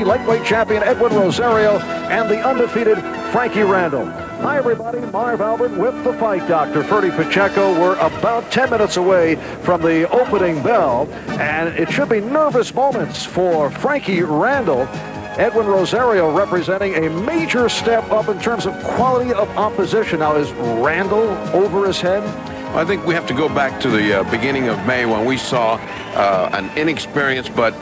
Lightweight champion Edwin Rosario and the undefeated Frankie Randell. Hi everybody, Marv Albert with the fight doctor. Ferdy Pacheco. We're about 10 minutes away from the opening bell, and it should be nervous moments for Frankie Randell. Edwin Rosario representing a major step up in terms of quality of opposition. Now, is Randell over his head? I think we have to go back to the beginning of May when we saw an inexperienced but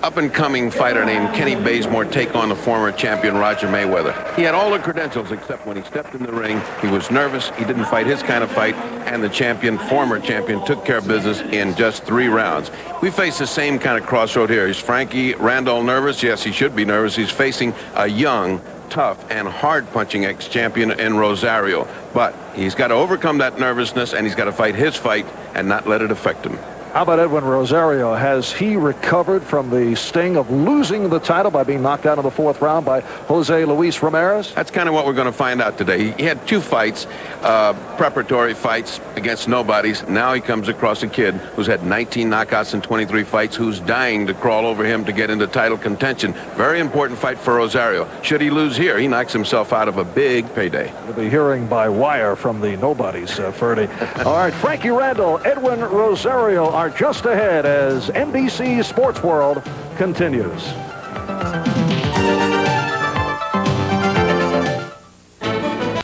up-and-coming fighter named Kenny Bazemore take on the former champion Roger Mayweather. He had all the credentials except when he stepped in the ring, he was nervous, he didn't fight his kind of fight, and the former champion, took care of business in just 3 rounds. We face the same kind of crossroad here. Is Frankie Randell nervous? Yes, he should be nervous. He's facing a young, tough, and hard-punching ex-champion in Rosario. But he's got to overcome that nervousness, and he's got to fight his fight and not let it affect him. How about Edwin Rosario? Has he recovered from the sting of losing the title by being knocked out in the 4th round by Jose Luis Ramirez? That's kind of what we're going to find out today. He had 2 fights, preparatory fights against nobodies. Now he comes across a kid who's had 19 knockouts in 23 fights, who's dying to crawl over him to get into title contention. Very important fight for Rosario. Should he lose here, he knocks himself out of a big payday. We'll be hearing by wire from the nobodies, Ferdy. All right, Frankie Randell, Edwin Rosario are just ahead as NBC Sports World continues.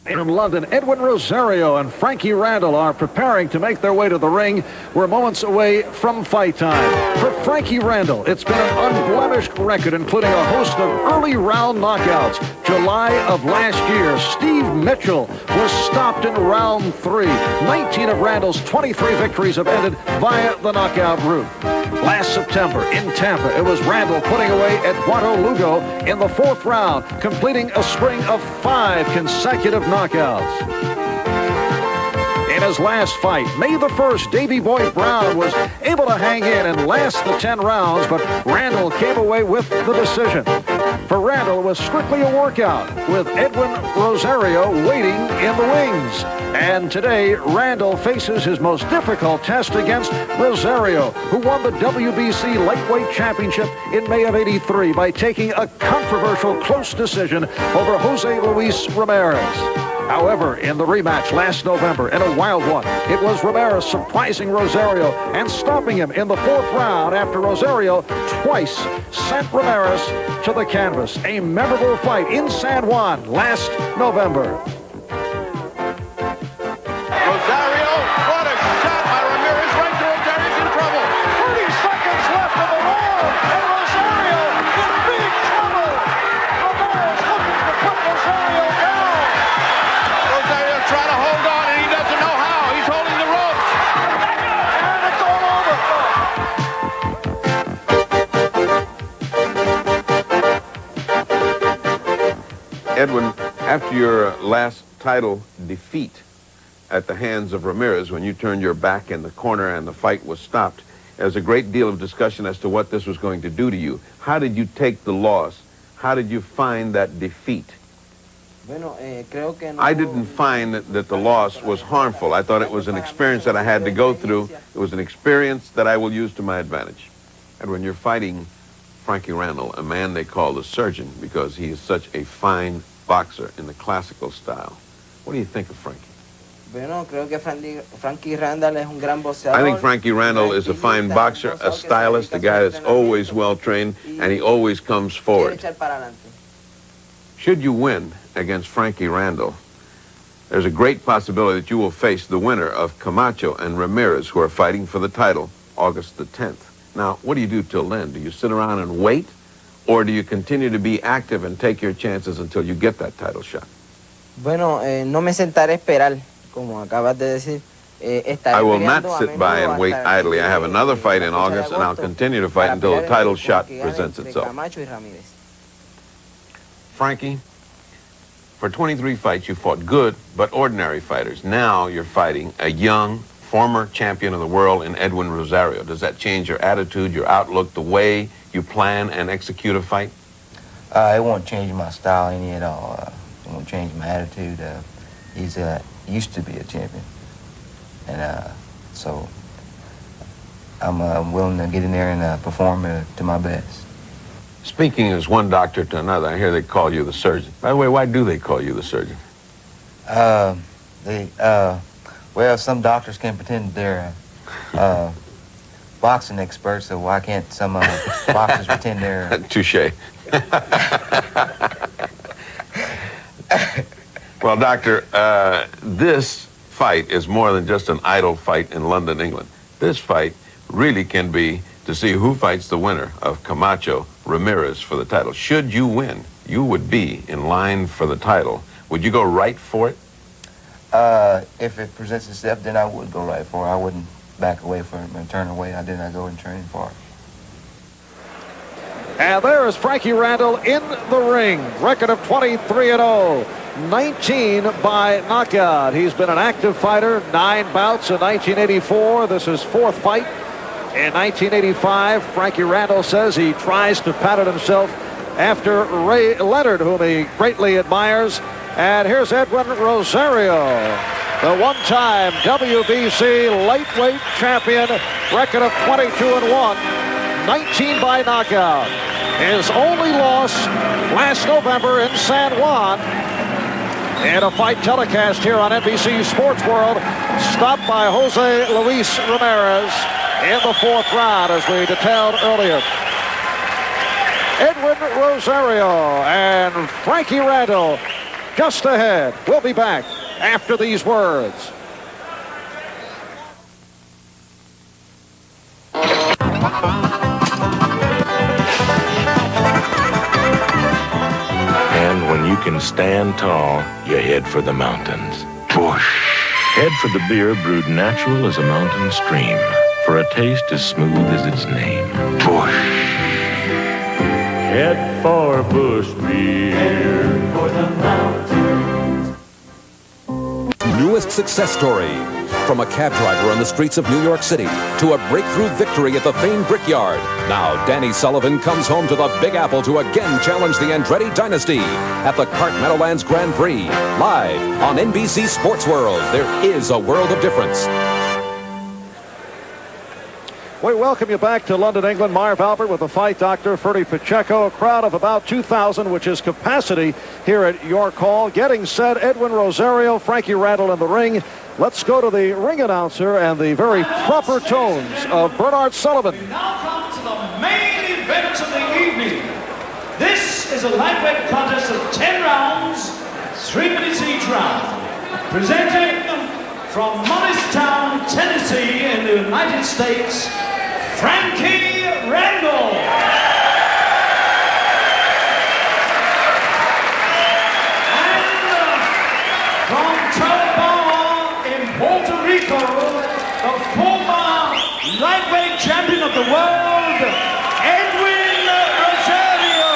In London, Edwin Rosario and Frankie Randell are preparing to make their way to the ring. We're moments away from fight time. For Frankie Randell, it's been an unblemished record, including a host of early round knockouts. July of last year, Steve Mitchell was stopped in round 3. 19 of Randell's 23 victories have ended via the knockout route. Last September in Tampa, it was Randell putting away Eduardo Lugo in the 4th round, completing a string of 5 consecutive knockouts. In his last fight, May the 1st, Davey Boy Brown was able to hang in and last the 10 rounds, but Randell came away with the decision. For Randell, it was strictly a workout, with Edwin Rosario waiting in the wings. And today, Randell faces his most difficult test against Rosario, who won the WBC Lightweight Championship in May of '83 by taking a controversial close decision over Jose Luis Ramirez. However, in the rematch last November, in a wild one, it was Ramirez surprising Rosario and stopping him in the 4th round after Rosario twice sent Ramirez to the canvas. A memorable fight in San Juan last November. Rosario, what a shot by Ramirez, right to Rosario's in trouble. 30 seconds left of the round, and Rosario in big trouble. Ramirez looking to put Rosario down. Rosario trying to hold on, and he doesn't know how. He's holding the ropes. And it's all over. Edwin, after your last title defeat at the hands of Ramirez, when you turned your back in the corner and the fight was stopped, there was a great deal of discussion as to what this was going to do to you. How did you take the loss? How did you find that defeat? I didn't find that the loss was harmful. I thought it was an experience that I had to go through. It was an experience that I will use to my advantage. And when you're fighting Frankie Randell, a man they call the surgeon because he is such a fine boxer in the classical style, what do you think of Frankie? I think Frankie Randell is a fine boxer, a stylist, a guy that's always well-trained, and he always comes forward. Should you win against Frankie Randell, there's a great possibility that you will face the winner of Camacho and Ramirez, who are fighting for the title August the 10th. Now, what do you do till then? Do you sit around and wait, or do you continue to be active and take your chances until you get that title shot? No me sentaré esperar, como acabas de decir. I will not sit by and wait idly. I have another fight in August, and I'll continue to fight until the title shot presents itself. Frankie, for 23 fights, you fought good but ordinary fighters. Now you're fighting a young, former champion of the world in Edwin Rosario. Does that change your attitude, your outlook, the way you plan and execute a fight? It won't change my style any at all. It won't change my attitude. He's used to be a champion. And so I'm willing to get in there and perform to my best. Speaking as one doctor to another, I hear they call you the surgeon. By the way, why do they call you the surgeon? Well, some doctors can pretend they're boxing experts, so why can't some boxers pretend they're... Touché. Well, doctor, this fight is more than just an idle fight in London, England. This fight really can be to see who fights the winner of Camacho Ramirez for the title. Should you win, you would be in line for the title. Would you go right for it? If it presents itself, then I would go right for it. I wouldn't back away from it and turn away. I did not go and train for it. And there is Frankie Randell in the ring. Record of 23-0. 19 by knockout. He's been an active fighter, 9 bouts in 1984. This is 4th fight. In 1985, Frankie Randell says he tries to pattern himself after Ray Leonard, whom he greatly admires. And here's Edwin Rosario, the one-time WBC lightweight champion, record of 22-1, 19 by knockout. His only loss last November in San Juan in a fight telecast here on NBC Sports World, stopped by Jose Luis Ramirez in the 4th round, as we detailed earlier. Edwin Rosario and Frankie Randell just ahead. We'll be back after these words. And when you can stand tall, you head for the mountains. Whoosh! Head for the beer brewed natural as a mountain stream, for a taste as smooth as its name. Whoosh! Head for Bush Beer. Head for the mountains. Newest success story. From a cab driver on the streets of New York City to a breakthrough victory at the famed Brickyard. Now Danny Sullivan comes home to the Big Apple to again challenge the Andretti dynasty at the Kart Meadowlands Grand Prix. Live on NBC Sports World. There is a world of difference. We welcome you back to London, England. Marv Albert with the fight doctor, Ferdy Pacheco. A crowd of about 2,000, which is capacity here at York Hall. Getting set, Edwin Rosario, Frankie Randell in the ring. Let's go to the ring announcer and the very proper tones of Bernard Sullivan. We now come to the main event of the evening. This is a lightweight contest of 10 rounds, 3 minutes each round. Presenting from Morristown, Tennessee in the United States, Frankie Randell. And from Tobago in Puerto Rico, the former lightweight champion of the world, Edwin Rosario.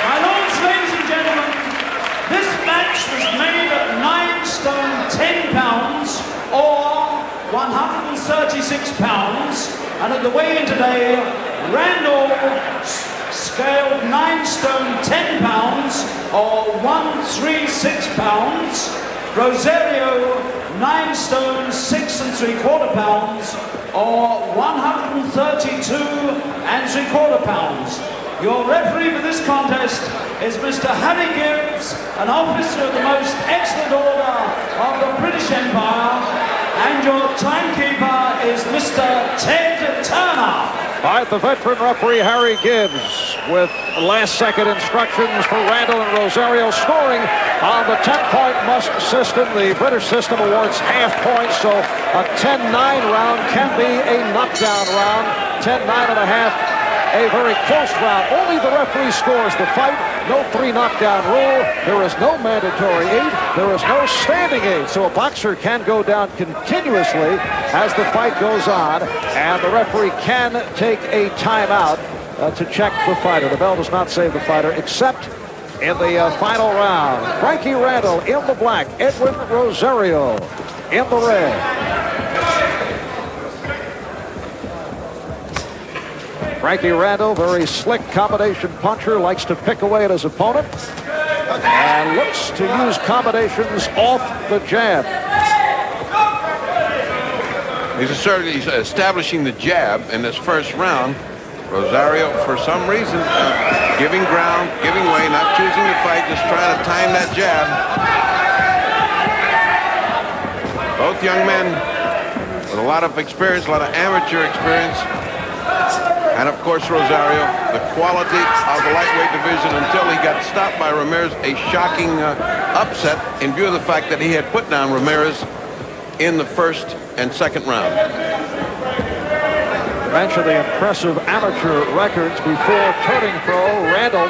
My lords, ladies and gentlemen, this match was made at 9 stone 10 pounds or 136 pounds, and at the weigh-in today, Randell scaled 9 stone 10 pounds or 136 pounds. Rosario 9 stone 6 3/4 pounds or 132 3/4 pounds. Your referee for this contest is Mr. Harry Gibbs, an officer of the most excellent order of the British Empire, and your timekeeper is Mr. Ted Turner. All right, the veteran referee Harry Gibbs with last-second instructions for Randell and Rosario, scoring on the 10-point must system. The British system awards half points, so a 10-9 round can be a knockdown round. 10-9.5. A very close round. Only the referee scores the fight. No 3 knockdown rule. There is no mandatory 8. There is no standing 8. So a boxer can go down continuously as the fight goes on, and the referee can take a timeout to check the fighter. The bell does not save the fighter, except in the final round. Frankie Randell in the black. Edwin Rosario in the red. Frankie Randell, very slick combination puncher, likes to pick away at his opponent and looks to use combinations off the jab. He's establishing the jab in this first round. Rosario, for some reason, giving ground, giving way, not choosing to fight, just trying to time that jab. Both young men with a lot of experience, a lot of amateur experience. And, of course, Rosario, the quality of the lightweight division until he got stopped by Ramirez. A shocking upset in view of the fact that he had put down Ramirez in the first and second round. Mention the impressive amateur records before turning pro. Randell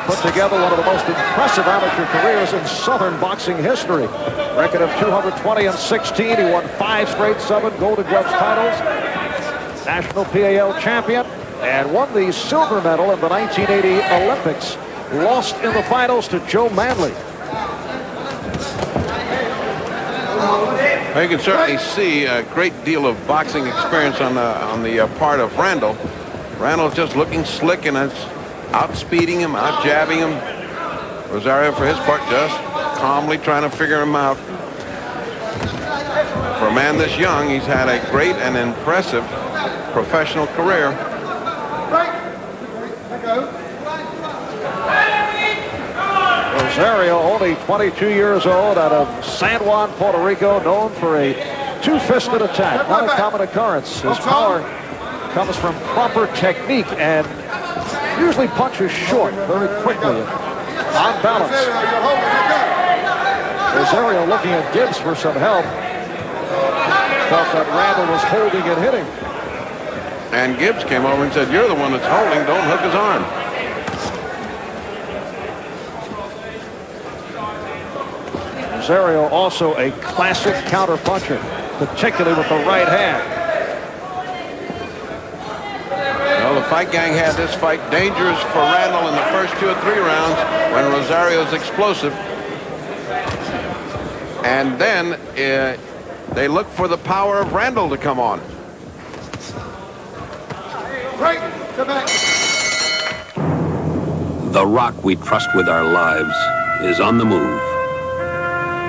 put together one of the most impressive amateur careers in Southern boxing history. Record of 220-16. He won 5 straight Southern Golden Gloves titles. National PAL champion, and won the silver medal in the 1980 Olympics. Lost in the finals to Joe Manley. You can certainly see a great deal of boxing experience on the part of Randell. Randell just looking slick and outspeeding him, out-jabbing him. Rosario, for his part, just calmly trying to figure him out. For a man this young, he's had a great and impressive professional career. Rosario, only 22 years old, out of San Juan, Puerto Rico, known for a two-fisted attack. Not a common occurrence. His power comes from proper technique and usually punches short very quickly on balance. Rosario looking at Gibbs for some help. Thought that Randell was holding and hitting. And Gibbs came over and said, "You're the one that's holding, don't hook his arm." Rosario also a classic counter puncher, particularly with the right hand. Well, the fight gang had this fight dangerous for Randell in the first 2 or 3 rounds when Rosario's explosive. And then they look for the power of Randell to come on. The Rock we trust with our lives is on the move.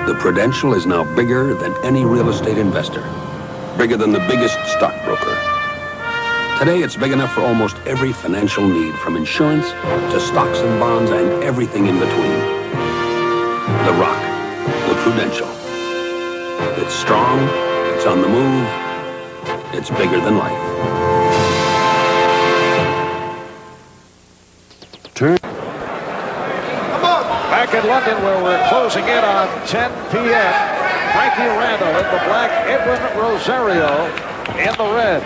The Prudential is now bigger than any real estate investor, bigger than the biggest stockbroker. Today, it's big enough for almost every financial need, from insurance to stocks and bonds and everything in between. The Rock, the Prudential. It's strong, it's on the move, it's bigger than life. Turn. Back in London, where we're closing in on 10 p.m. Frankie Randell in the black, Edwin Rosario in the red.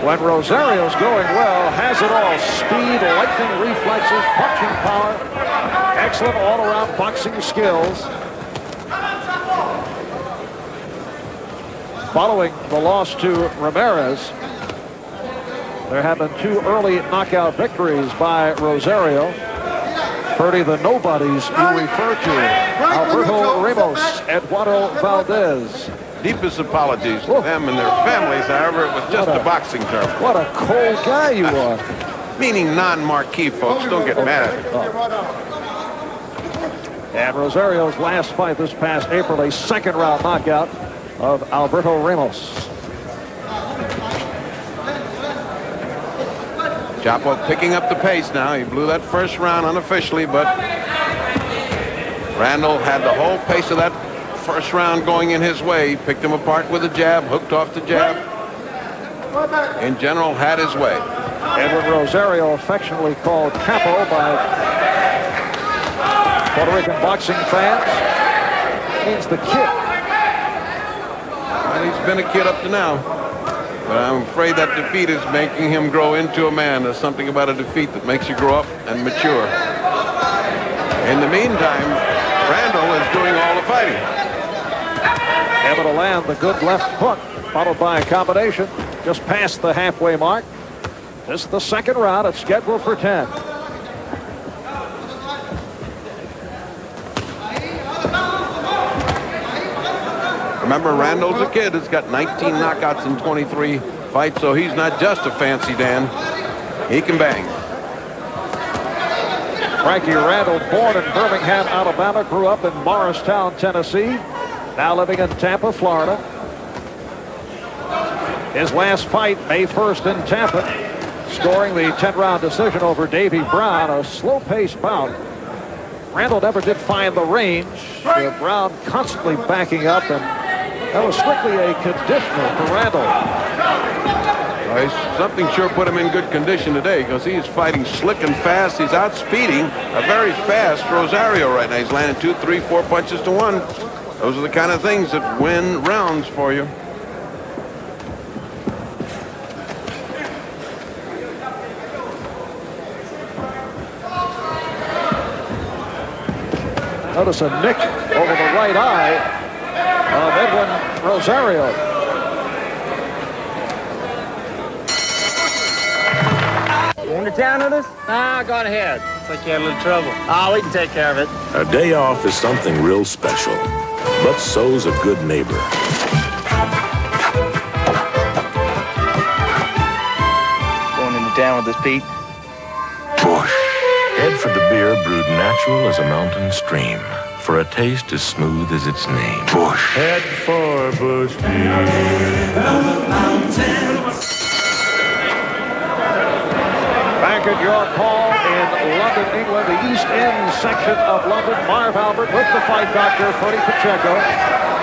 When Rosario's going well, has it all. Speed, lightning reflexes, punching power, excellent all-around boxing skills. Following the loss to Ramirez, there have been 2 early knockout victories by Rosario. Purdy, the nobodies you refer to. Alberto Ramos, Eduardo Valdez. Deepest apologies to them and their families. However, it was just a boxing term. What a cold guy you are. Meaning non-marquee folks. Don't get mad at me. And Rosario's last fight this past April, a 2nd round knockout of Alberto Ramos. Chapo picking up the pace now. He blew that first round unofficially, but Randell had the whole pace of that first round going in his way. He picked him apart with a jab, hooked off the jab. In general, had his way. Edwin Rosario, affectionately called Capo by Puerto Rican boxing fans, means the kid. Well, he's been a kid up to now. But I'm afraid that defeat is making him grow into a man. There's something about a defeat that makes you grow up and mature. In the meantime, Randell is doing all the fighting. Able to land the good left hook, followed by a combination just past the halfway mark. This is the 2nd round. It's scheduled for 10. Remember, Randell's a kid that's got 19 knockouts in 23 fights, so he's not just a fancy Dan. He can bang. Frankie Randell, born in Birmingham, Alabama, grew up in Morristown, Tennessee, now living in Tampa, Florida. His last fight, May 1st in Tampa, scoring the 10-round decision over Davey Brown, a slow-paced bout. Randell never did find the range. Brown constantly backing up, and that was strictly a conditioner for Randell. Well, something sure put him in good condition today because he's fighting slick and fast. He's outspeeding a very fast Rosario right now. He's landing 2, 3, 4 punches to 1. Those are the kind of things that win rounds for you. Notice a nick over the right eye of Edwin Rosario. Going to town with us? Nah, go ahead. Looks like you had a little trouble. Oh, we can take care of it. A day off is something real special, but so's a good neighbor. Going into town with us, Pete? Push. Head for the beer brewed natural as a mountain stream, for a taste as smooth as its name. Push. Head for Bush Beer. Back at York Hall in London, England, the East End section of London. Marv Albert with the fight doctor, Freddie Pacheco.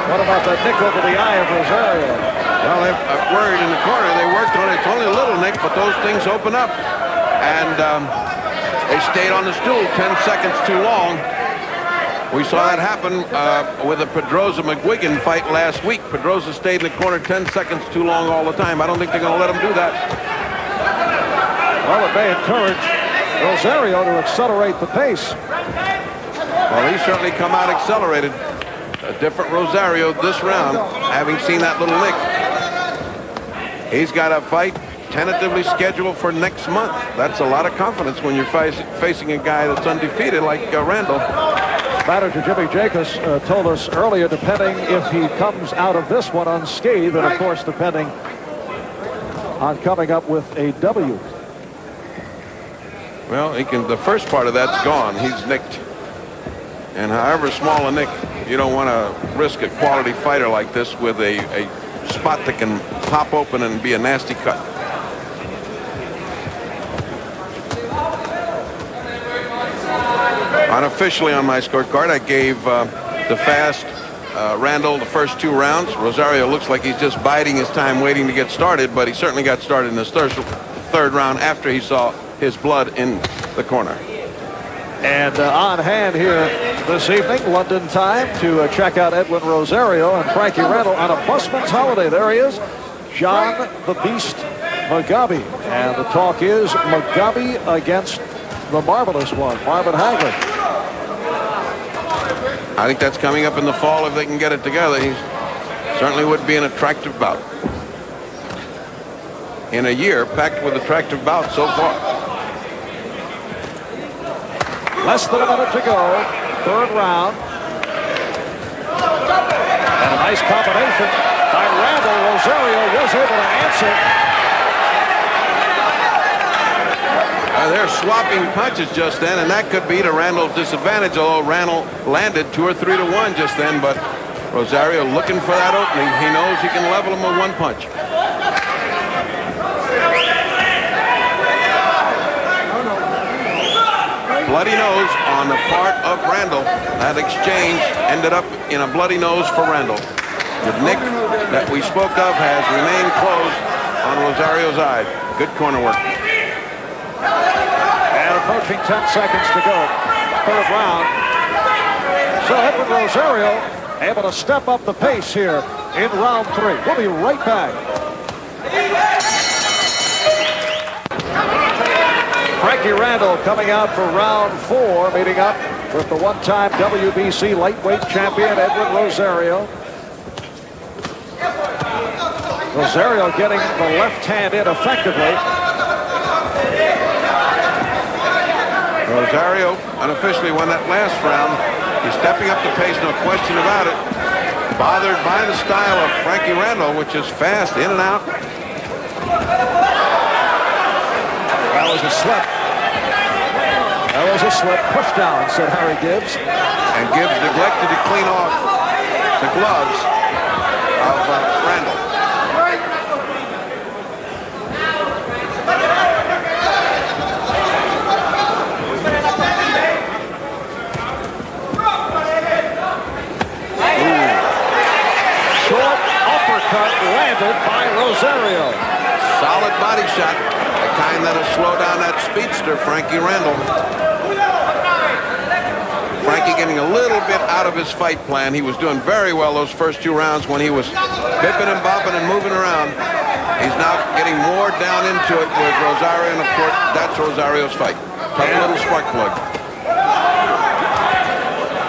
What about the nick over the eye of Rosario? Well, they're worried in the corner. They worked on it. It's only a little nick, but those things open up. And they stayed on the stool 10 seconds too long. We saw that happen with the Pedroza-McGuigan fight last week. Pedroza stayed in the corner 10 seconds too long all the time. I don't think they're going to let him do that. Well, it may encourage Rosario to accelerate the pace. Well, he's certainly come out accelerated. A different Rosario this round, having seen that little nick. He's got a fight tentatively scheduled for next month. That's a lot of confidence when you're facing a guy that's undefeated like Randell. Manager Jimmy Jacobs told us earlier, depending if he comes out of this one unscathed, and of course depending on coming up with a W. Well, the first part of that's gone. He's nicked. And however small a nick, you don't want to risk a quality fighter like this with a spot that can pop open and be a nasty cut. Unofficially on my scorecard, I gave the fast Randell the first 2 rounds. Rosario looks like he's just biding his time waiting to get started, but he certainly got started in this third round after he saw his blood in the corner. And on hand here this evening, London time, to check out Edwin Rosario and Frankie Randell on a busman's holiday. There he is, John the Beast Mugabe. And the talk is Mugabe against the marvelous one, Marvin Hagler. I think that's coming up in the fall if they can get it together. He certainly would be an attractive bout. In a year packed with attractive bouts so far. Less than a minute to go, third round. And a nice combination by Randell. Rosario was able to answer. They're swapping punches just then, and that could be to Randall's disadvantage, although Randell landed 2 or 3 to 1 just then, but Rosario looking for that opening. He knows he can level him with 1 punch. Bloody nose on the part of Randell. That exchange ended up in a bloody nose for Randell. The nick that we spoke of has remained closed on Rosario's eye. Good corner work. And approaching 10 seconds to go. Third round. So Edwin Rosario able to step up the pace here in round 3. We'll be right back. Frankie Randell coming out for round 4, meeting up with the one-time WBC lightweight champion Edwin Rosario. Rosario getting the left hand in effectively. Rosario unofficially won that last round. He's stepping up the pace, no question about it. Bothered by the style of Frankie Randell, which is fast, in and out. That was a slip. That was a slip. Push down, said Harry Gibbs. And Gibbs neglected to clean off the gloves of Randell. prevented by Rosario. Solid body shot, the kind that'll slow down that speedster, Frankie Randell. Frankie getting a little bit out of his fight plan. He was doing very well those first 2 rounds when he was bipping and bopping and moving around. He's now getting more down into it with Rosario, and of course, that's Rosario's fight. Tough little spark plug.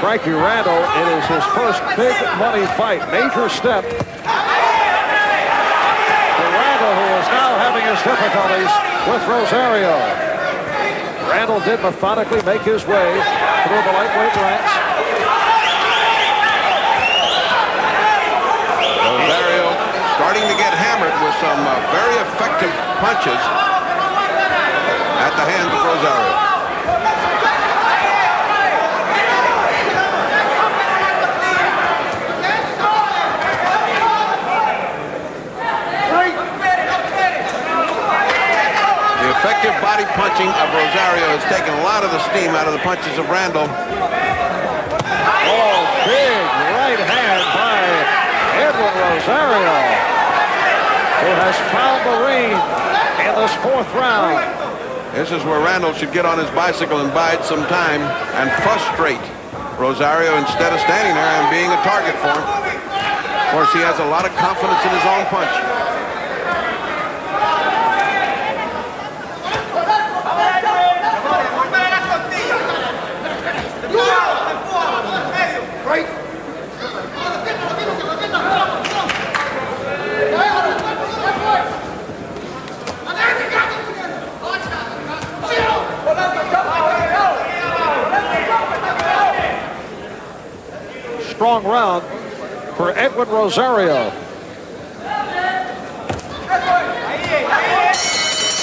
Frankie Randell, it is his first big money fight, major step. For Randell, who is now having his difficulties with Rosario. Randell did methodically make his way through the lightweight ranks. Rosario starting to get hammered with some very effective punches at the hands of Rosario. Effective body punching of Rosario has taken a lot of the steam out of the punches of Randell. Oh, big right hand by Edwin Rosario, who has found the ring in this 4th round. This is where Randell should get on his bicycle and bide some time and frustrate Rosario instead of standing there and being a target for him. Of course, he has a lot of confidence in his own punch. Strong round for Edwin Rosario.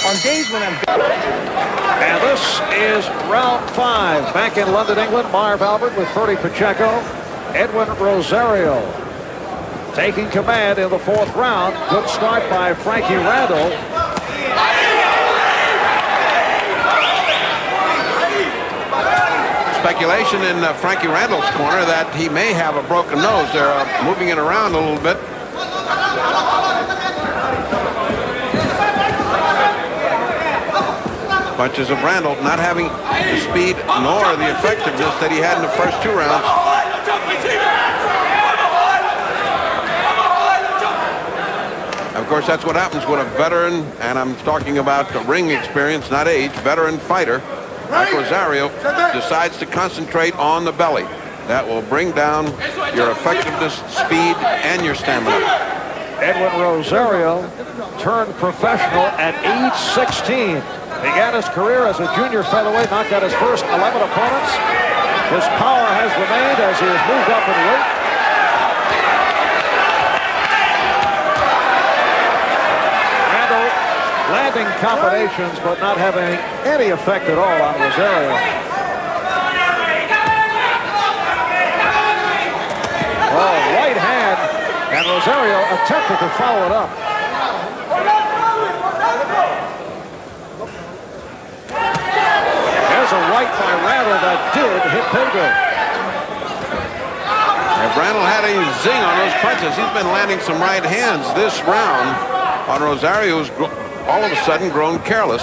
On days when I'm... And this is round 5. Back in London, England, Marv Albert with Ferdy Pacheco. Edwin Rosario taking command in the 4th round. Good start by Frankie Randell. Speculation in Frankie Randell's corner that he may have a broken nose. They're moving it around a little bit. Punches of Randell not having the speed nor the effectiveness that he had in the first 2 rounds. Of course, that's what happens when a veteran, and I'm talking about the ring experience, not age, veteran fighter like Rosario decides to concentrate on the belly. That will bring down your effectiveness, speed, and your stamina. Edwin Rosario turned professional at age 16. Began his career as a junior featherweight, knocked out his first 11 opponents. His power has remained as he has moved up in weight. Randell landing combinations, but not having any effect at all on Rosario. Oh, right hand, and Rosario attempted to follow it up. There's a right by Randell that did hit Pedro. If Randell had any zing on those punches, he's been landing some right hands this round on Rosario, who's all of a sudden grown careless.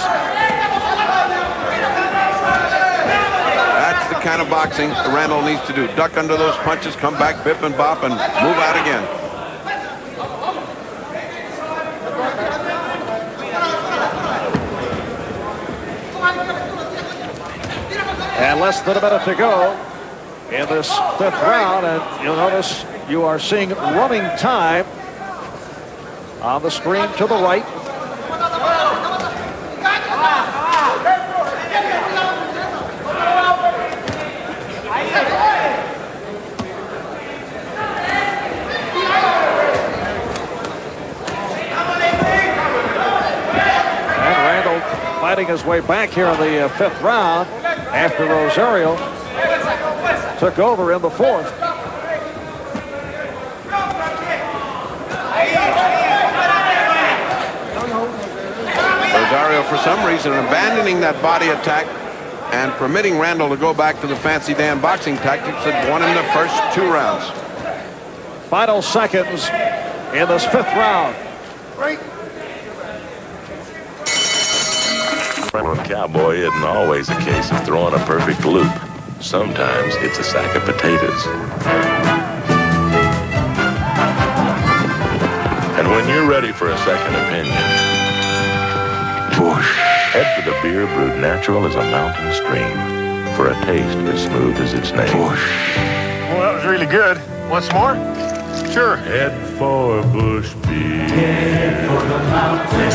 That's the kind of boxing Randell needs to do. Duck under those punches, come back, bip and bop, and move out again. And less than a minute to go in this 5th round, and you'll notice you are seeing running time on the screen to the right. And Randell fighting his way back here in the 5th round after Rosario took over in the 4th. Rosario, for some reason, abandoning that body attack and permitting Randell to go back to the fancy Dan boxing tactics that won him the first 2 rounds. Final seconds in this 5th round. With Cowboy isn't always a case of throwing a perfect loop. Sometimes it's a sack of potatoes. And when you're ready for a second opinion, whoosh, head for the beer brewed natural as a mountain stream, for a taste as smooth as its name. Whoosh. Well, that was really good. Want some more? Sure. Head for Bush beer. Head for the mountain.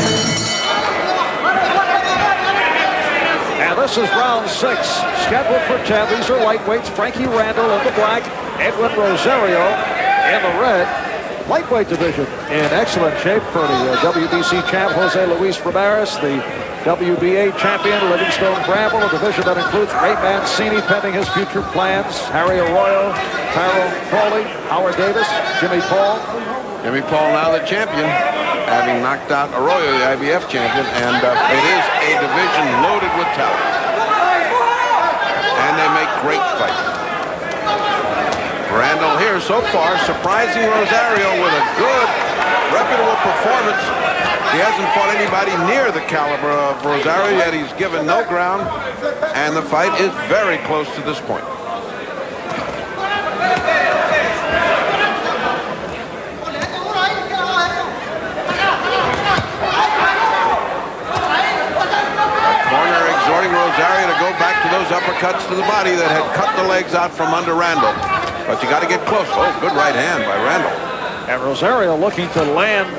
And this is round 6, scheduled for 10. These are lightweights. Frankie Randell in the black, Edwin Rosario in the red. Lightweight division in excellent shape for the WBC champ Jose Luis Ramirez, the WBA champion Livingstone Bramble, a division that includes Ray Mancini pending his future plans, Harry Arroyo, Tyrone Crawley, Howard Davis, Jimmy Paul. Jimmy Paul now the champion, having knocked out Arroyo, the IBF champion, and it is a division loaded with talent. And they make great fights. Randell here so far, surprising Rosario with a good, reputable performance. He hasn't fought anybody near the caliber of Rosario yet. He's given no ground, and the fight is very close to this point. Corner exhorting Rosario to go back to those uppercuts to the body that had cut the legs out from under Randell. But you got to get close. Oh, good right hand by Randell. And Rosario looking to land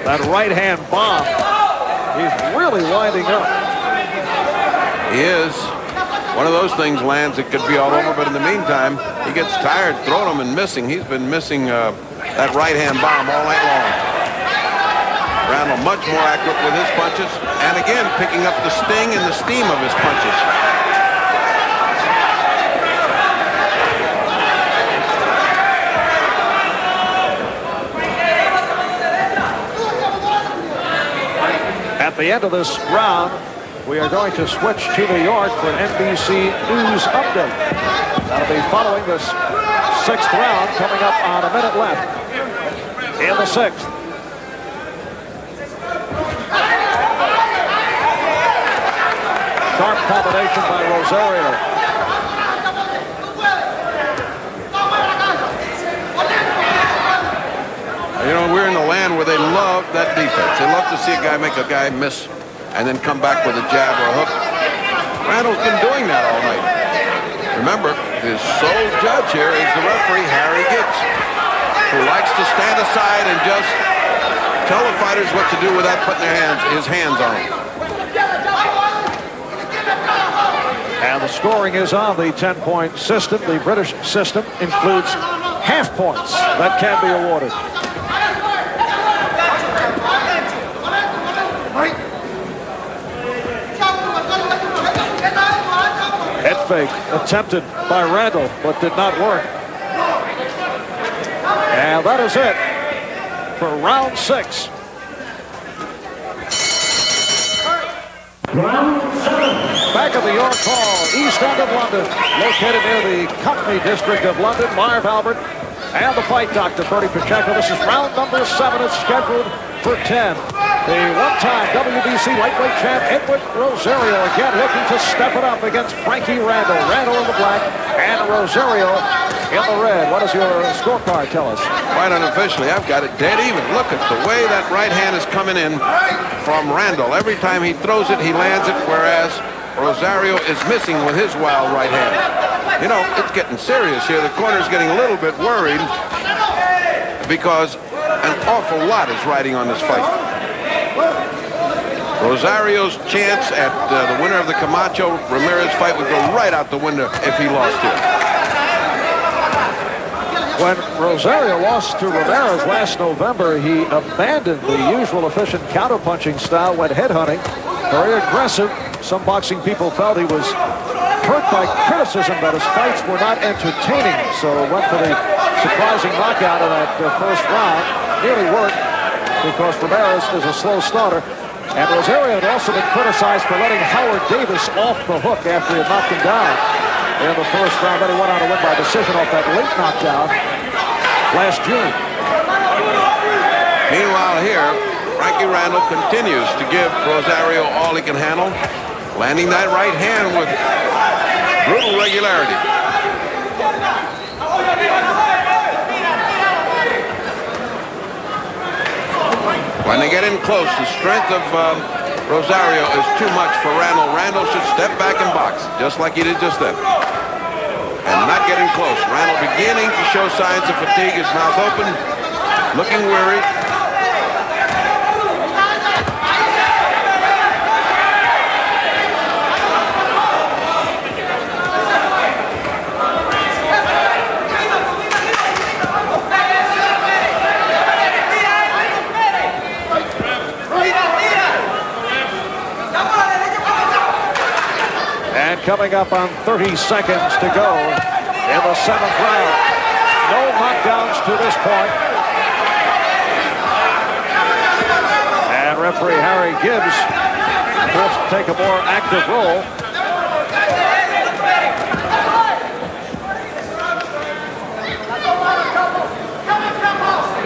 that right-hand bomb. He's really winding up. He is. One of those things lands, it could be all over, but in the meantime, he gets tired throwing them and missing. He's been missing that right-hand bomb all night long. Randell much more accurate with his punches, and again, picking up the sting and the steam of his punches. At the end of this round, we are going to switch to New York for an NBC News update. That'll be following this 6th round, coming up on a minute left in the 6th. Sharp combination by Rosario. You know, we're in a land where they love that defense. They love to see a guy make a guy miss and then come back with a jab or a hook. Randall's been doing that all night. Remember, his sole judge here is the referee, Harry Gibbs, who likes to stand aside and just tell the fighters what to do without putting his hands on them. And the scoring is on the 10-point system. The British system includes half points that can be awarded. Head fake attempted by Randell, but did not work. And that is it for round 6. Back at the York Hall, East End of London, located near the Cockney district of London, Marv Albert and the fight doctor, Bertie Pacheco. This is round number 7. It's scheduled for 10. The one-time WBC lightweight champ, Edwin Rosario, again looking to step it up against Frankie Randell. Randell in the black and Rosario in the red. What does your scorecard tell us? Quite unofficially, I've got it dead even. Look at the way that right hand is coming in from Randell. Every time he throws it, he lands it, whereas Rosario is missing with his wild right hand. You know, it's getting serious here. The corner's getting a little bit worried because an awful lot is riding on this fight. Rosario's chance at the winner of the Camacho Ramirez fight would go right out the window if he lost here. When Rosario lost to Ramirez last November, he abandoned the usual efficient counterpunching style, went headhunting, very aggressive. Some boxing people felt he was hurt by criticism that his fights were not entertaining, so went for the surprising knockout in that first round. Nearly worked because Ramirez is a slow starter. And Rosario had also been criticized for letting Howard Davis off the hook after he had knocked him down in the first round. Then he went on to win by decision off that late knockdown last June. Meanwhile here, Frankie Randell continues to give Rosario all he can handle, landing that right hand with brutal regularity. When they get in close, the strength of Rosario is too much for Randell. Randell should step back and box, just like he did just then. And not getting close. Randell beginning to show signs of fatigue, his mouth open, looking weary. And coming up on 30 seconds to go in the 7th round. No knockdowns to this point. And referee Harry Gibbs forced to take a more active role.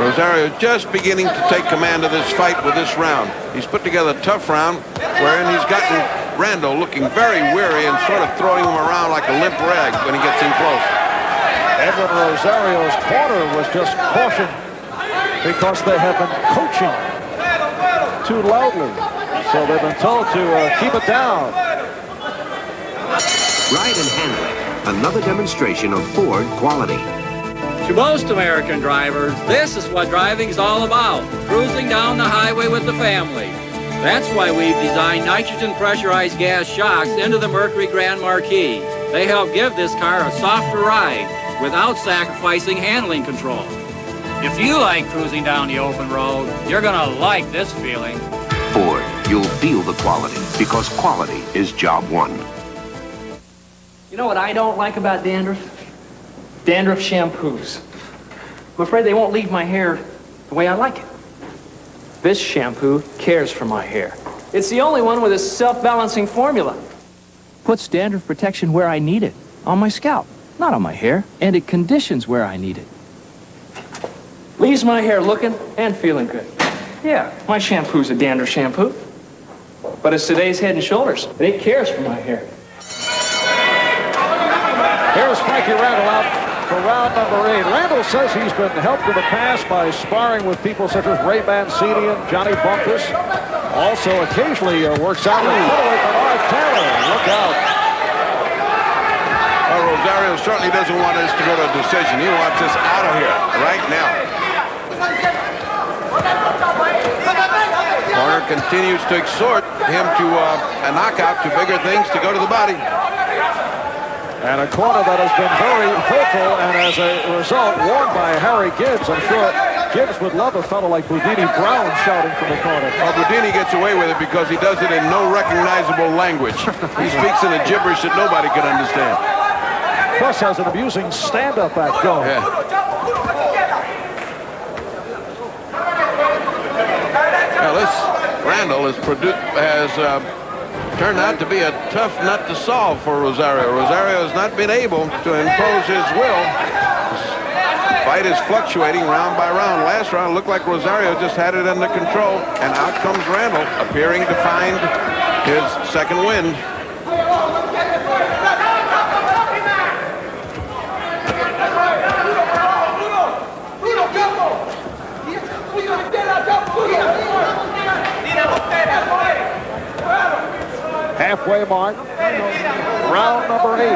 Rosario just beginning to take command of this fight with this round. He's put together a tough round wherein he's gotten Randell looking very weary and sort of throwing him around like a limp rag when he gets in close. Edwin Rosario's corner was just cautioned because they have been coaching too loudly. So they've been told to keep it down. Ride and handle it. Another demonstration of Ford quality. To most American drivers, this is what driving's all about. Cruising down the highway with the family. That's why we've designed nitrogen pressurized gas shocks into the Mercury Grand Marquis. They help give this car a softer ride without sacrificing handling control. If you like cruising down the open road, you're gonna like this feeling. Ford, you'll feel the quality because quality is job one. You know what I don't like about dandruff? Dandruff shampoos. I'm afraid they won't leave my hair the way I like it. This shampoo cares for my hair. It's the only one with a self-balancing formula. Puts dandruff protection where I need it, on my scalp, not on my hair, and it conditions where I need it. Leaves my hair looking and feeling good. Yeah, my shampoo's a dandruff shampoo, but it's today's Head & Shoulders, and it cares for my hair. Here's Frankie Randell out for round number 8. Randell says he's been helped in the past by sparring with people such as Ray Mancini and Johnny Bumpus. Also occasionally works out with Bernard Taylor. Look out. Well, Rosario certainly doesn't want us to go to a decision. He wants us out of here right now. Corner continues to exhort him to a knockout, to bigger things, to go to the body. And a corner that has been very vocal and as a result warned by Harry Gibbs. I'm sure Gibbs would love a fellow like Boudini Brown shouting from the corner. Well, Boudini gets away with it because he does it in no recognizable language. He speaks in a gibberish that nobody can understand. Plus has an amusing stand-up act going. Yeah. Now this Randell has turned out to be a tough nut to solve for Rosario. Rosario has not been able to impose his will. The fight is fluctuating round by round. Last round looked like Rosario just had it under control, and out comes Randell, appearing to find his second wind. Halfway mark, round number 8.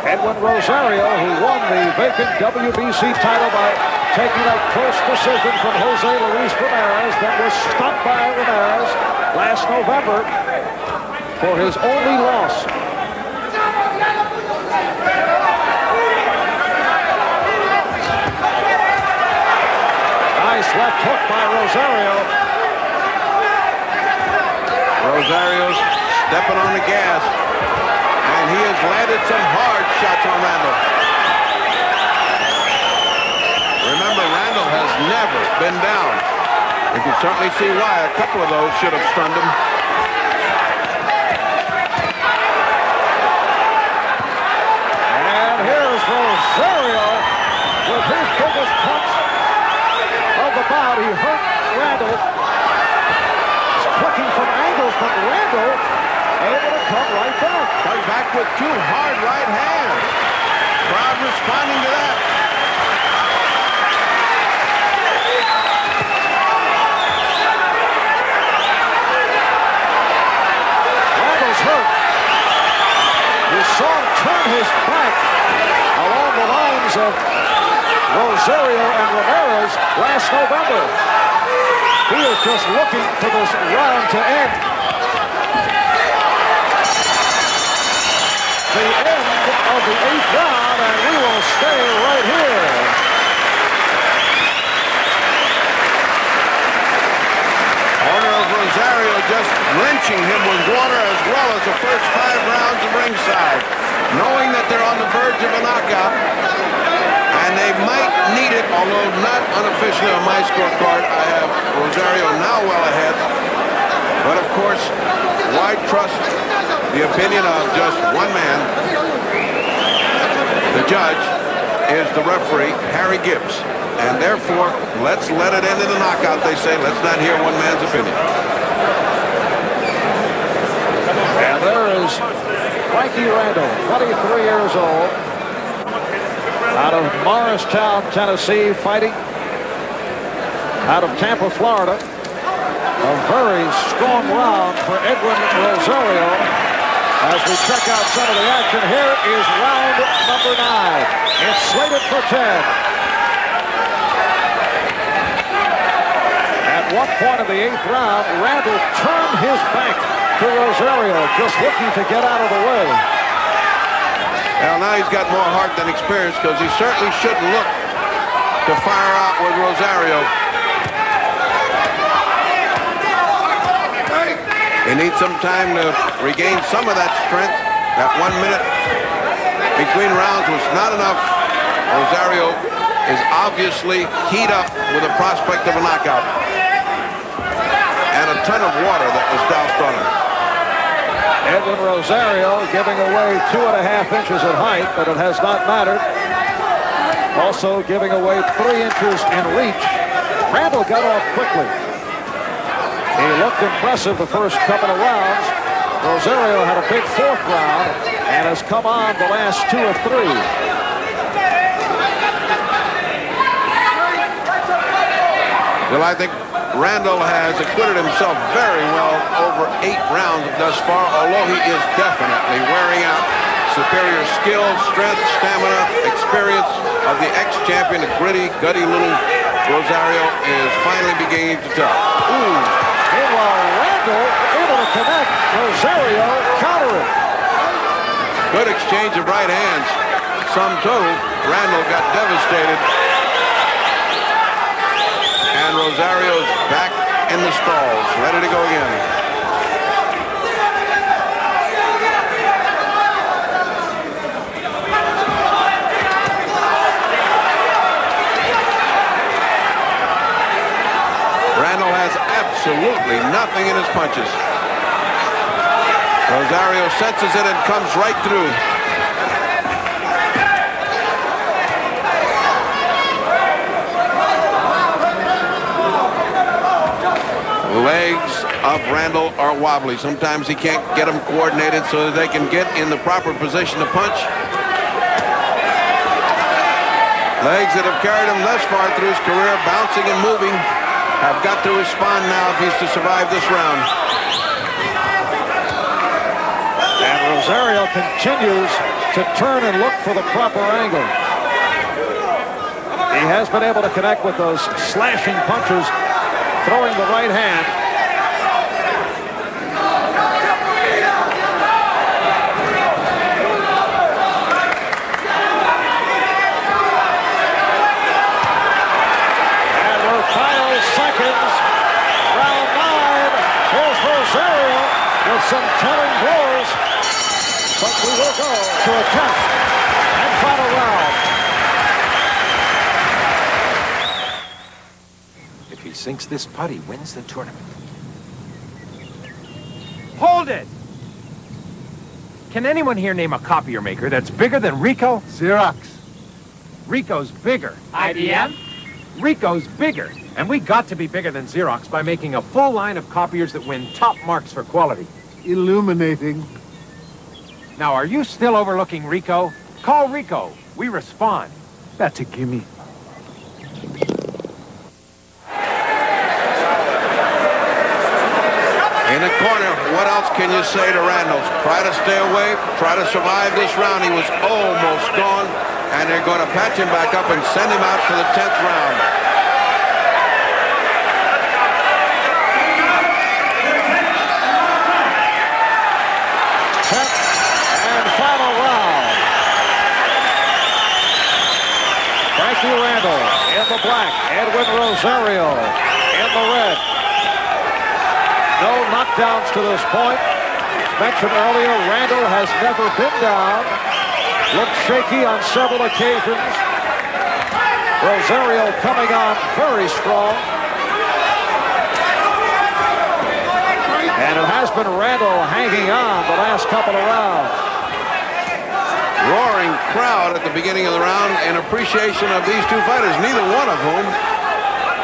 Edwin Rosario, who won the vacant WBC title by taking a close decision from Jose Luis Ramirez, that was stopped by Ramirez last November for his only loss. Nice left hook by Rosario. Rosario's stepping on the gas, and he has landed some hard shots on Randell. Remember, Randell has never been down. You can certainly see why. A couple of those should have stunned him. And here's Rosario with his biggest punch of the bout. He hurt Randell. but Randell able to come right back. Comes back with 2 hard right hands. Crowd responding to that. Randell's hurt. You saw him turn his back along the lines of Rosario and Ramirez last November. He is just looking for this round to end. The end of the 8th round, and we will stay right here. Owner of Rosario just drenching him with water as well as the first 5 rounds of ringside, knowing that they're on the verge of a knockout, and they might need it, although not unofficially on my scorecard. I have Rosario now well ahead, but of course, why trust the opinion of just one man? The judge is the referee, Harry Gibbs. And therefore, let's let it end in a knockout, they say. Let's not hear one man's opinion. And there is Frankie Randell, 23 years old, out of Morristown, Tennessee, fighting out of Tampa, Florida. A very strong round for Edwin Rosario. As we check out some of the action, here is round number 9. It's slated for 10. At one point in the 8th round, Randell turned his back to Rosario, just looking to get out of the way. Well, now he's got more heart than experience, because he certainly shouldn't look to fire out with Rosario. He needs some time to regain some of that strength. That 1 minute between rounds was not enough. Rosario is obviously keyed up with a prospect of a knockout. And a ton of water that was doused on him. Edwin Rosario giving away 2.5 inches in height, but it has not mattered. Also giving away 3 inches in reach. Randell got off quickly. He looked impressive the first couple of rounds. Rosario had a big 4th round and has come on the last 2 or 3. Well, I think Randell has acquitted himself very well over 8 rounds thus far, although he is definitely wearing out. Superior skill, strength, stamina, experience of the ex-champion, the gritty, gutty little Rosario is finally beginning to tell. Ooh. Meanwhile, Randell able to connect. Rosario countering. Good exchange of right hands. Sum total, Randell got devastated. And Rosario's back in the stalls, ready to go again. Randell has absolutely nothing in his punches. Rosario senses it and comes right through. Legs of Randell are wobbly. Sometimes he can't get them coordinated so that they can get in the proper position to punch. Legs that have carried him thus far through his career, bouncing and moving, have got to respond now if he's to survive this round. And Rosario continues to turn and look for the proper angle. He has been able to connect with those slashing punches, throwing the right hand. And we're final seconds. Round 9. Here's Rosario with some telling blows. But we will go to a 10th and final round. If he sinks this putt, he wins the tournament. Hold it! Can anyone here name a copier maker that's bigger than Rico? Xerox. Rico's bigger. IBM? Rico's bigger. And we got to be bigger than Xerox by making a full line of copiers that win top marks for quality. Illuminating. Now, are you still overlooking Rico? Call Rico. We respond. That's a gimme. In the corner, what else can you say to Randell? Try to stay away, try to survive this round. He was almost gone, and they're going to patch him back up and send him out for the 10th round. And final round. Frankie Randell in the black, Edwin Rosario in the red. No knockdowns to this point. As mentioned earlier, Randell has never been down. Looked shaky on several occasions. Rosario coming on very strong. And it has been Randell hanging on the last couple of rounds. Roaring crowd at the beginning of the round in appreciation of these two fighters, neither one of whom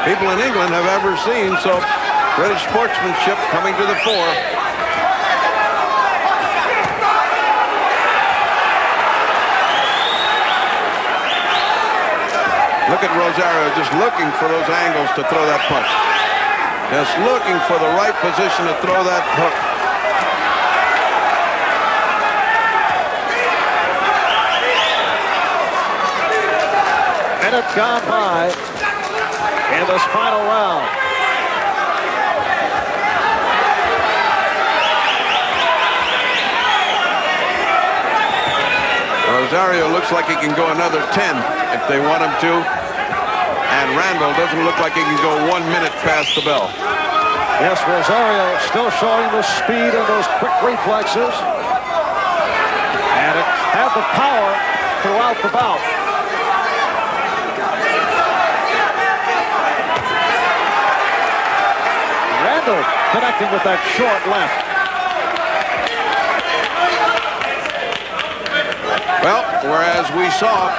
people in England have ever seen. So British sportsmanship coming to the fore. Look at Rosario just looking for those angles to throw that punch. Just looking for the right position to throw that hook. Minute gone by in this final round. Rosario looks like he can go another 10 if they want him to. And Randell doesn't look like he can go 1 minute past the bell. Yes, Rosario still showing the speed and those quick reflexes. And it had the power throughout the bout. Randell connecting with that short left. Well, whereas we saw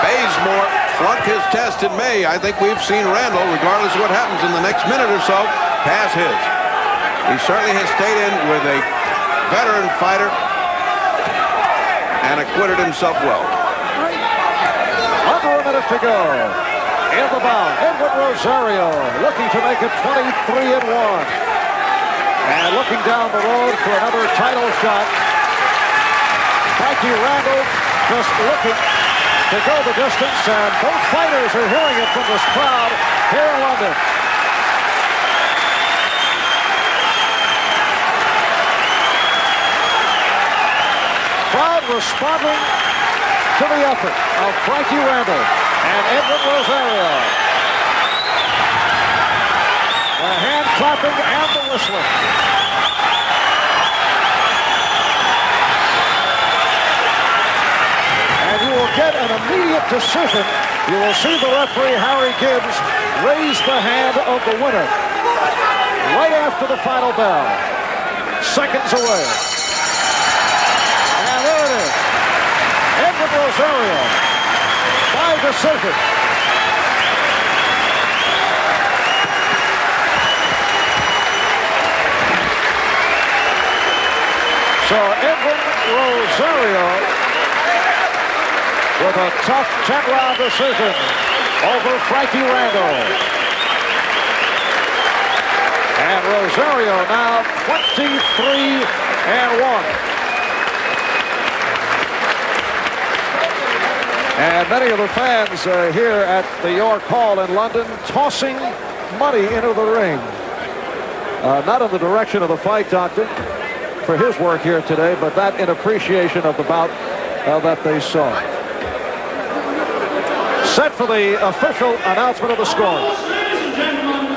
Bazemore flunk his test in May, I think we've seen Randell, regardless of what happens in the next minute or so, pass his. He certainly has stayed in with a veteran fighter and acquitted himself well. Under a minute to go. In the bout, Edwin Rosario looking to make it 23-1. And looking down the road for another title shot. Frankie Randell just looking to go the distance, and both fighters are hearing it from this crowd here in London. Crowd responding to the effort of Frankie Randell and Edwin Rosario. The hand clapping and the whistling. And you will get an immediate decision. You will see the referee, Harry Gibbs, raise the hand of the winner right after the final bell. Seconds away. And there it is. Edwin Rosario by decision. So Edwin Rosario with a tough 10-round decision over Frankie Randell. And Rosario now 23-1. And many of the fans here at the York Hall in London tossing money into the ring. Not in the direction of the fight doctor for his work here today, but that in appreciation of the bout that they saw. Set for the official announcement of the score. Ladies and gentlemen,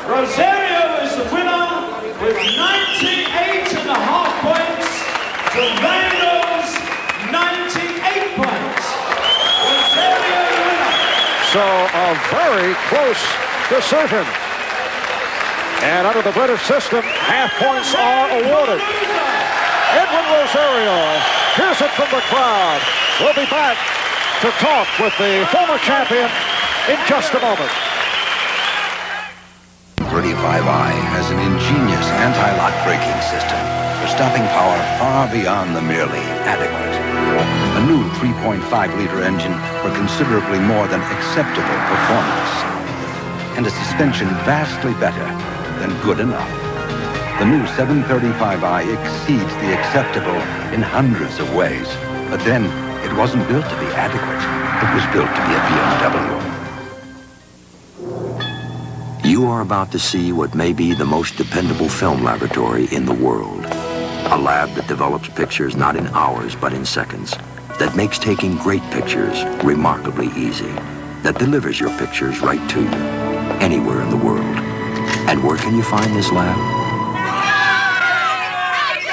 Rosario is the winner with 98.5 points to Randell's 98 points. Rosario the winner. So a very close decision. And under the British system, half points are awarded. Edwin Rosario hears it from the crowd. We'll be back to talk with the former champion in just a moment. 35i has an ingenious anti-lock braking system for stopping power far beyond the merely adequate. A new 3.5-liter engine for considerably more than acceptable performance. And a suspension vastly better than good enough. The new 735i exceeds the acceptable in hundreds of ways. But then, it wasn't built to be adequate. It was built to be a BMW. You are about to see what may be the most dependable film laboratory in the world. A lab that develops pictures not in hours, but in seconds. That makes taking great pictures remarkably easy. That delivers your pictures right to you, anywhere in the world. And where can you find this lab?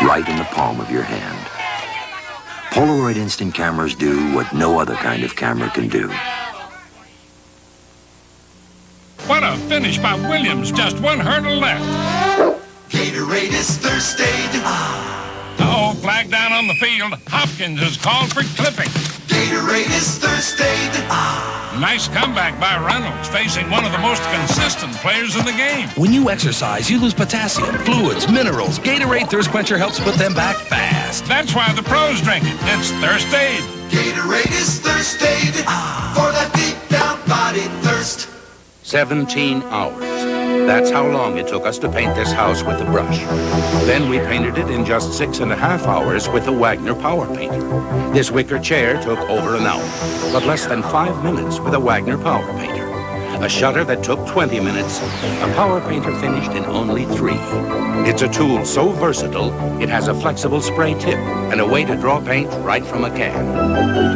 Right in the palm of your hand. Polaroid instant cameras do what no other kind of camera can do. What a finish by Williams. Just one hurdle left. Gatorade is thirsty. Uh-oh, flag down on the field. Hopkins is called for clipping. Gatorade is thirsty. Nice comeback by Reynolds, facing one of the most consistent players in the game. When you exercise, you lose potassium, fluids, minerals. Gatorade Thirst Quencher helps put them back fast. That's why the pros drink it. It's Thirst Aid. Gatorade is Thirst Aid for that deep down body thirst. 17 hours. That's how long it took us to paint this house with a brush. Then we painted it in just 6.5 hours with the Wagner Power Painter. This wicker chair took over an hour, but less than 5 minutes with a Wagner Power Painter. A shutter that took 20 minutes, a Power Painter finished in only 3. It's a tool so versatile, it has a flexible spray tip and a way to draw paint right from a can.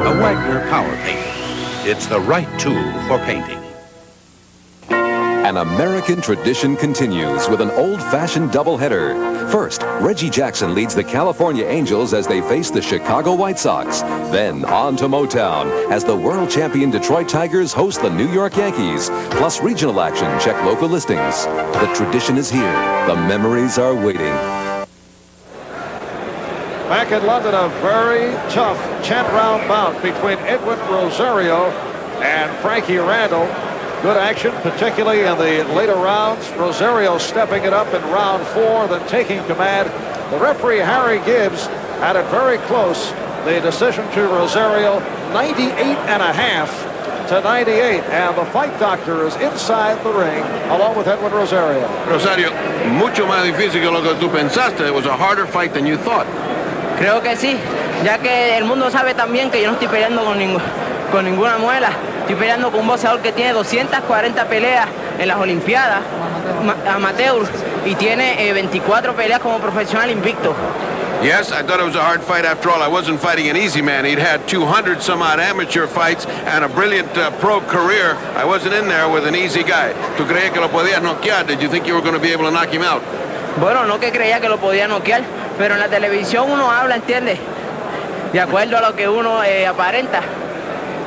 A Wagner Power Painter. It's the right tool for painting. An American tradition continues with an old-fashioned doubleheader. First, Reggie Jackson leads the California Angels as they face the Chicago White Sox. Then on to Motown as the world champion Detroit Tigers host the New York Yankees. Plus regional action, check local listings. The tradition is here. The memories are waiting. Back in London, a very tough 10-round bout between Edwin Rosario and Frankie Randell. Good action, particularly in the later rounds. Rosario stepping it up in round 4, then taking command. The referee, Harry Gibbs, had it very close. The decision to Rosario, 98.5 to 98. And the fight doctor is inside the ring, along with Edwin Rosario. Rosario, mucho más difícil que lo que tú pensaste. It was a harder fight than you thought. Creo que sí, ya que el mundo sabe también que yo no estoy peleando con ninguna muela. Estoy peleando con un boxeador que tiene 240 peleas en las Olimpiadas, amateur, y tiene 24 peleas como profesional invicto. Yes, I thought it was a hard fight after all. I wasn't fighting an easy man. He'd had 200 some odd amateur fights and a brilliant pro career. I wasn't in there with an easy guy. ¿Tú creías que lo podías noquear? Did you think you were going to be able to knock him out? Bueno, no que creía que lo podía noquear, pero en la televisión uno habla, ¿entiendes? De acuerdo a lo que uno aparenta.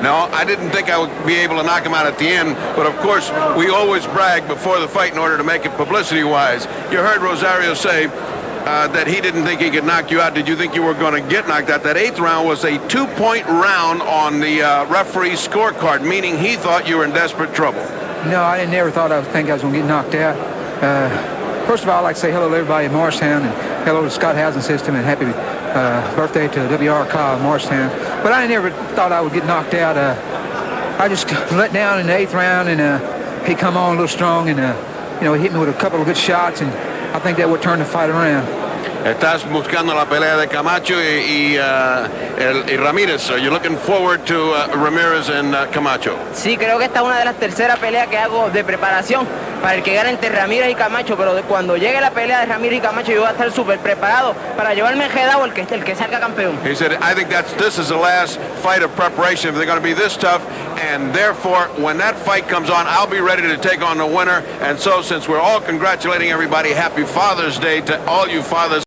No, I didn't think I would be able to knock him out at the end, but of course, we always brag before the fight in order to make it publicity-wise. You heard Rosario say that he didn't think he could knock you out. Did you think you were going to get knocked out? That 8th round was a 2-point round on the referee's scorecard, meaning he thought you were in desperate trouble. No, I never thought I was going to get knocked out. First of all, I'd like to say hello to everybody in Morristown and hello to the Scott Housing System and happy birthday to W.R. Kyle in Morristown. But I never thought I would get knocked out. I just let down in the 8th round, and he come on a little strong, and you know, he hit me with a couple of good shots, and I think that would turn the fight around. Estás buscando la pelea de Camacho y Ramírez. So you're looking forward to Ramirez and Camacho. Sí, creo que esta es una de las terceras peleas que hago de preparación para el que gane entre Ramírez y Camacho, pero cuando llegue la pelea de Ramírez y Camacho yo voy a estar súper preparado para llevarme enjedado el que salga campeón. He said, I think this is the last fight of preparation if they're going to be this tough, and therefore when that fight comes on, I'll be ready to take on the winner. And so since we're all congratulating everybody, happy Father's Day to all you fathers.